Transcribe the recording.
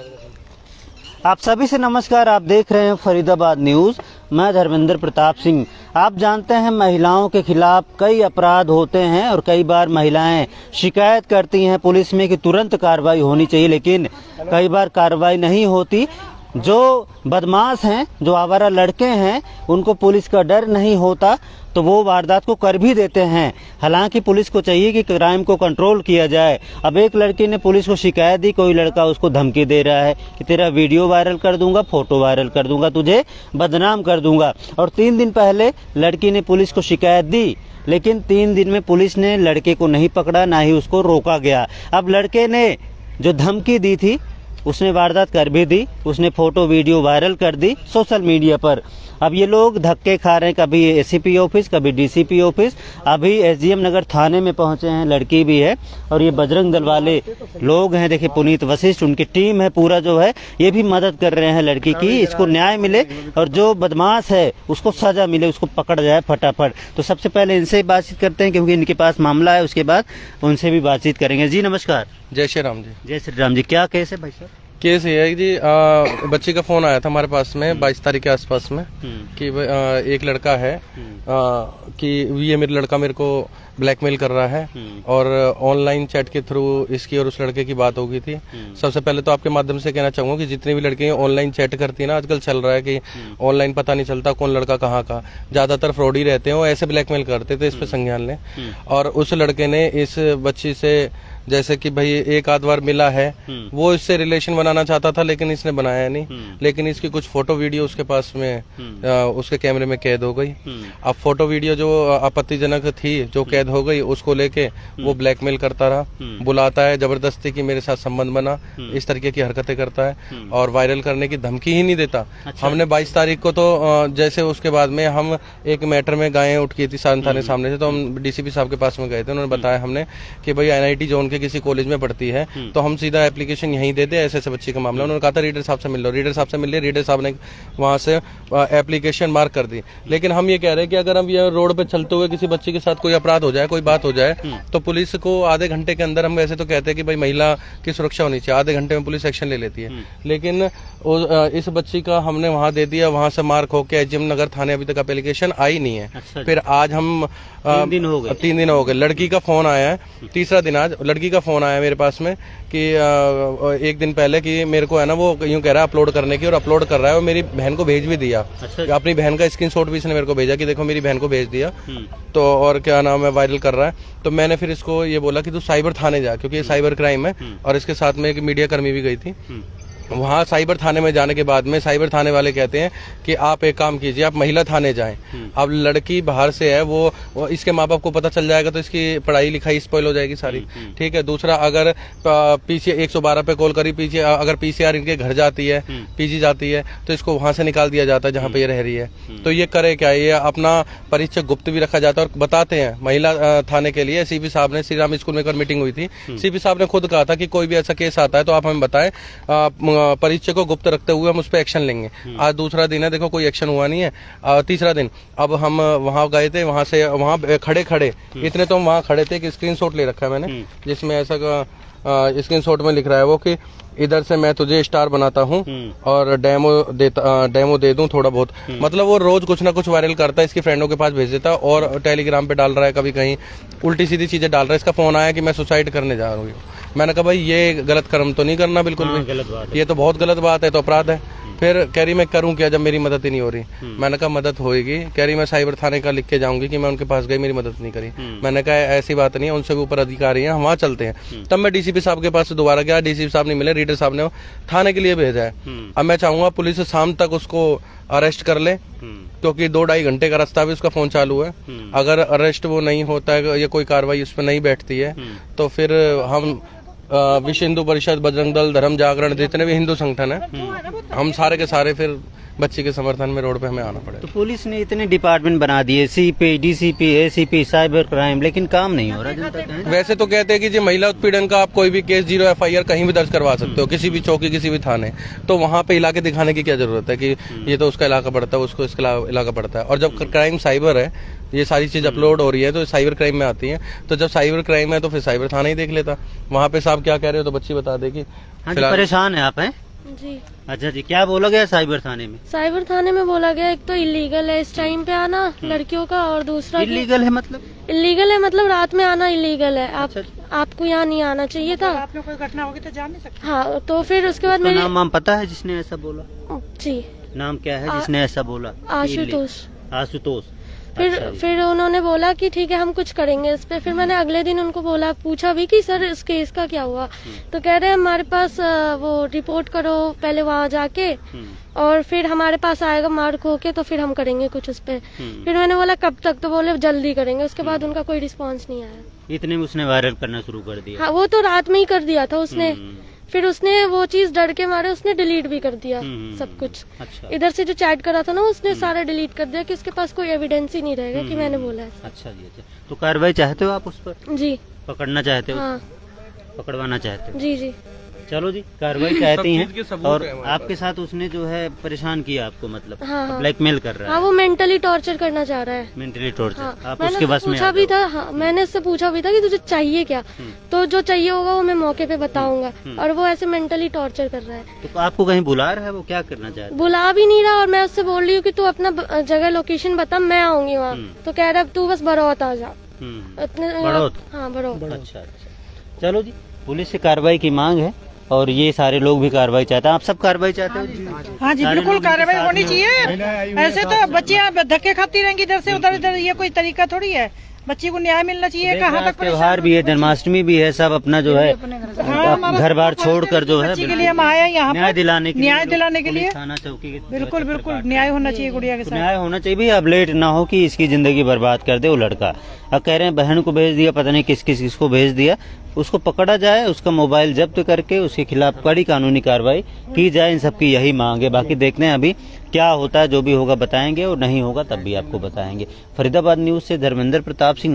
आप सभी से नमस्कार। आप देख रहे हैं फरीदाबाद न्यूज़। मैं धर्मेंद्र प्रताप सिंह। आप जानते हैं महिलाओं के खिलाफ कई अपराध होते हैं और कई बार महिलाएं शिकायत करती हैं पुलिस में कि तुरंत कार्रवाई होनी चाहिए, लेकिन कई बार कार्रवाई नहीं होती। जो बदमाश हैं, जो आवारा लड़के हैं, उनको पुलिस का डर नहीं होता तो वो वारदात को कर भी देते हैं। हालांकि पुलिस को चाहिए कि क्राइम को कंट्रोल किया जाए। अब एक लड़की ने पुलिस को शिकायत दी, कोई लड़का उसको धमकी दे रहा है कि तेरा वीडियो वायरल कर दूंगा, फोटो वायरल कर दूंगा, तुझे बदनाम कर दूंगा। और 3 दिन पहले लड़की ने पुलिस को शिकायत दी, लेकिन 3 दिन में पुलिस ने लड़के को नहीं पकड़ा, ना ही उसको रोका गया। अब लड़के ने जो धमकी दी थी उसने वारदात कर भी दी, उसने फोटो वीडियो वायरल कर दी सोशल मीडिया पर। अब ये लोग धक्के खा रहे हैं, कभी एसीपी ऑफिस, कभी डीसीपी ऑफिस। अभी एसडीएम नगर थाने में पहुंचे हैं, लड़की भी है और ये बजरंग दल वाले लोग हैं। देखिए पुनीत वशिष्ठ, उनकी टीम है पूरा जो है, ये भी मदद कर रहे हैं लड़की की, इसको न्याय मिले और जो बदमाश है उसको सजा मिले, उसको पकड़ जाए फटाफट। तो सबसे पहले इनसे बातचीत करते हैं क्योंकि इनके पास मामला है, उसके बाद उनसे भी बातचीत करेंगे। जी नमस्कार। जय श्री राम जी। जय श्री राम जी। क्या केस है भाई साहब? केस ये है जी, बच्ची का फोन आया था हमारे पास में 22 तारीख के आसपास में कि एक लड़का है कि ये मेरा लड़का मेरे को ब्लैकमेल कर रहा है और ऑनलाइन चैट के थ्रू इसकी और उस लड़के की बात हो गई थी। सबसे पहले तो आपके माध्यम से कहना चाहूंगा कि जितनी भी लड़कियां ऑनलाइन चैट करती है ना, आजकल चल रहा है कि ऑनलाइन पता नहीं चलता कौन लड़का कहाँ का, ज्यादातर फ्रॉडी रहते हैं, वो ऐसे ब्लैकमेल करते थे। इस पे संज्ञान लें। और उस लड़के ने इस बच्ची से जैसे कि भाई एक आध बार मिला है, वो इससे रिलेशन बनाना चाहता था लेकिन इसने बनाया नहीं। लेकिन इसकी कुछ फोटो वीडियो उसके पास में उसके कैमरे में कैद हो गई। अब फोटो वीडियो जो आपत्तिजनक थी, जो कैद हो गई, उसको लेके वो ब्लैकमेल करता रहा, बुलाता है जबरदस्ती की मेरे साथ संबंध बना, इस तरीके की हरकतें करता है और वायरल करने की धमकी ही नहीं देता। अच्छा। हमने 22 तारीख को तो जैसे उसके बाद में हम एक मैटर में गायें उठ की थी थाने सामने से, तो हम डीसीपी साहब के पास में गए थे। उन्होंने बताया हमने कि भाई एनआईटी जोन के किसी कॉलेज में पढ़ती है तो हम सीधा एप्लीकेशन यहीं दे दे, ऐसे ऐसे बच्ची का मामला। उन्होंने कहा था रीडर साहब से मिल लो, रीडर साहब से मिल लिया, रीडर साहब ने वहां से एप्लीकेशन मार्क कर दी। लेकिन हम ये कह रहे हैं कि अगर हम ये रोड पे चलते हुए किसी बच्ची के साथ कोई अपराध हो जाए, कोई बात हो जाए, तो पुलिस को आधे घंटे के अंदर, हम वैसे तो कहते हैं कि भाई महिला की सुरक्षा होनी चाहिए, आधे घंटे में पुलिस एक्शन ले लेती है। लेकिन इस बच्ची का हमने वहां दे दिया, वहां से मार्क होकर एसडीएम नगर थाने अभी तक एप्लीकेशन आई नहीं है। अच्छा। फिर आज हम 3 दिन हो गए, लड़की का फोन आया है, तीसरा दिन आज लड़की का फोन आया मेरे पास में कि एक दिन पहले कि मेरे को है ना, वो यूं कह रहा है अपलोड करने की, और अपलोड कर रहा है और मेरी बहन को भेज भी दिया। अच्छा। अपनी बहन का स्क्रीनशॉट भी इसने मेरे को भेजा कि देखो मेरी बहन को भेज दिया, तो और क्या नाम है, वायरल कर रहा है। तो मैंने फिर इसको ये बोला कि तू साइबर थाने जा, क्योंकि ये साइबर क्राइम है। और इसके साथ में एक मीडिया कर्मी भी गई थी। वहाँ साइबर थाने में जाने के बाद में साइबर थाने वाले कहते हैं कि आप एक काम कीजिए, आप महिला थाने जाएं। अब लड़की बाहर से है, वो इसके माँ बाप को पता चल जाएगा तो इसकी पढ़ाई लिखाई स्पॉइल हो जाएगी सारी। ठीक है। दूसरा, अगर पीछे 112 पे कॉल करी, पीछे अगर पीसीआर इनके घर जाती है, पीजी जाती है, तो इसको वहां से निकाल दिया जाता है जहाँ पे ये रह रही है। तो ये करे क्या, ये अपना परिचय गुप्त भी रखा जाता है। और बताते हैं महिला थाने के लिए सीपी साहब ने, श्री राम स्कूल में एक मीटिंग हुई थी, सीपी साहब ने खुद कहा था कि कोई भी ऐसा केस आता है तो आप हमें बताएं, परिचय को गुप्त रखते हुए हम उस पर एक्शन लेंगे। आज दूसरा दिन है, देखो कोई एक्शन हुआ नहीं है। तीसरा दिन, अब हम वहां गए थे, वहां से वहां खड़े खड़े इतने तो हम वहां खड़े थे कि स्क्रीनशॉट ले रखा है मैंने, जिसमें ऐसा स्क्रीनशॉट में लिख रहा है वो कि इधर से मैं तुझे स्टार बनाता हूँ और डेमो दे दूं थोड़ा बहुत। मतलब वो रोज कुछ ना कुछ वायरल करता है, इसकी फ्रेंडों के पास भेज देता है और टेलीग्राम पे डाल रहा है, कभी कहीं उल्टी सीधी चीजें डाल रहा है। इसका फोन आया कि मैं सुसाइड करने जा रहा हूँ। मैंने कहा भाई ये गलत कर्म तो नहीं करना, बिल्कुल भी गलत बात है, ये तो बहुत गलत बात है, तो अपराध है। फिर कह रही मैं करूं क्या जब मेरी मदद ही नहीं हो रही। मैंने कहा मदद होएगी। कह रही मैं साइबर थाने का लिख के जाऊंगी कि मैं उनके पास गई, मेरी मदद नहीं करी। मैंने कहा ऐसी बात नहीं है, उनसे भी ऊपर अधिकारी हैं, हम वहाँ चलते हैं। तब मैं डीसीपी साहब के पास दोबारा गया, डीसीपी साहब नहीं मिले, रीडर साहब ने थाने के लिए भेजा है। अब मैं चाहूंगा पुलिस शाम तक उसको अरेस्ट कर ले, क्योंकि 2-2.5 घंटे का रास्ता भी उसका फोन चालू है। अगर अरेस्ट वो नहीं होता है या कोई कार्रवाई उस पर नहीं बैठती है, तो फिर हम विश्व हिंदू परिषद, बजरंग दल, धर्म जागरण, जितने भी हिंदू संगठन है, हम सारे के सारे फिर बच्ची के समर्थन में रोड पे हमें आना पड़ेगा। तो पुलिस ने इतने डिपार्टमेंट बना दिए, CP, DCP, ACP, cyber crime, लेकिन काम नहीं हो रहा। वैसे तो कहते हैं कि जी महिला उत्पीड़न का आप कोई भी केस 0 FIR कहीं भी दर्ज करवा सकते हो, किसी भी चौकी, किसी भी थाने। तो वहाँ पे इलाके दिखाने की क्या जरूरत है कि ये तो उसका इलाका पड़ता है, उसको इसका इलाका पड़ता है। और जब क्राइम साइबर है, ये सारी चीज अपलोड हो रही है तो साइबर क्राइम में आती है। तो जब साइबर क्राइम है तो फिर साइबर थाना ही देख लेता। वहाँ पे साहब क्या कह रहे हो तो बच्ची बता देगी। परेशान है आप हैं? जी। अच्छा जी, क्या बोला गया साइबर थाने में? साइबर थाने में बोला गया एक तो इलीगल है इस टाइम पे आना लड़कियों का, और दूसरा इलीगल है मतलब? इलीगल है मतलब रात में आना इलीगल है। आप अच्छा। आपको यहाँ नहीं आना चाहिए था। आपने कोई घटना होगी तो जान नहीं सकते। हाँ, तो फिर उसके बाद उसका मेरी नाम वाम पता है जिसने ऐसा बोला? जी नाम क्या है जिसने ऐसा बोला? आशुतोष। आशुतोष। फिर अच्छा जी। फिर उन्होंने बोला कि ठीक है हम कुछ करेंगे इस पे। फिर मैंने अगले दिन उनको बोला, पूछा भी कि सर इस केस का क्या हुआ, तो कह रहे हैं हमारे पास वो रिपोर्ट करो पहले वहाँ जाके, और फिर हमारे पास आएगा मार्क होके तो फिर हम करेंगे कुछ उस पे। फिर मैंने बोला कब तक, तो बोले जल्दी करेंगे। उसके बाद उनका कोई रिस्पांस नहीं आया। इतने में उसने वायरल करना शुरू कर दिया? हाँ, वो तो रात में ही कर दिया था उसने। फिर उसने वो चीज डर के मारे उसने डिलीट भी कर दिया सब कुछ। अच्छा इधर से जो चैट करा था ना उसने सारा डिलीट कर दिया कि उसके पास कोई एविडेंस ही नहीं रहेगा कि मैंने बोला है। अच्छा जी। अच्छा, तो कार्रवाई चाहते हो आप उस पर? जी पकड़ना चाहते हो? हाँ पकड़वाना चाहते हो? जी जी। चलो जी, कार्रवाई चाहती सब चीज़ के हैं। सबूत और है हमारे आपके साथ उसने जो है परेशान किया आपको, मतलब हाँ, हाँ। ब्लैकमेल कर रहा हाँ, है, वो मेंटली टॉर्चर करना चाह रहा है। Mentally torture. हाँ, आप मैंने उसके उससे बस में पूछा आ भी जाओ। था। हाँ, मैंने उससे पूछा भी था कि तुझे चाहिए क्या, तो जो चाहिए होगा वो मैं मौके पे बताऊंगा, और वो ऐसे मेंटली टॉर्चर कर रहा है। तो आपको कहीं बुला रहा है, वो क्या करना चाहता है? बुला भी नहीं रहा, और मैं उससे बोल रही हूँ कि तू अपना जगह लोकेशन बता, मैं आऊंगी वहाँ। तो कह रहा है तू बस बरौत आ जा। इतने बड़ौत? हाँ बरौत। अच्छा अच्छा, चलो जी, पुलिस से कार्रवाई की मांग है और ये सारे लोग भी कार्रवाई चाहते हैं। आप सब कार्रवाई चाहते हो जी? हाँ जी, सारे बिल्कुल लोग कार्रवाई इनके होनी साथ में चाहिए। ऐसे तो बच्चियां धक्के खाती रहेंगी इधर से उधर, इधर ये कोई तरीका थोड़ी है। बच्ची को न्याय मिलना चाहिए। देख, कहाँ आज तक त्योहार भी है, जन्माष्टमी भी है, सब अपना जो है घर बार छोड़कर जो है बच्ची के लिए हम आए हैं यहाँ न्याय पर दिलाने के लिए, न्याय दिलाने के पुलिस लिए। थाना चौकी के बिल्कुल बिल्कुल न्याय होना चाहिए गुड़िया के तो साथ। न्याय होना चाहिए भी। अब लेट ना हो कि इसकी जिंदगी बर्बाद कर दे वो लड़का। अब कह रहे हैं बहन को भेज दिया, पता नहीं किस किस को भेज दिया। उसको पकड़ा जाए, उसका मोबाइल जब्त करके उसके खिलाफ कड़ी कानूनी कार्रवाई की जाए। इन सबकी यही मांग है। बाकी देखते हैं अभी क्या होता है, जो भी होगा बताएंगे, और नहीं होगा तब भी आपको बताएंगे। फरीदाबाद न्यूज से धर्मेंद्र प्रताप सिंह।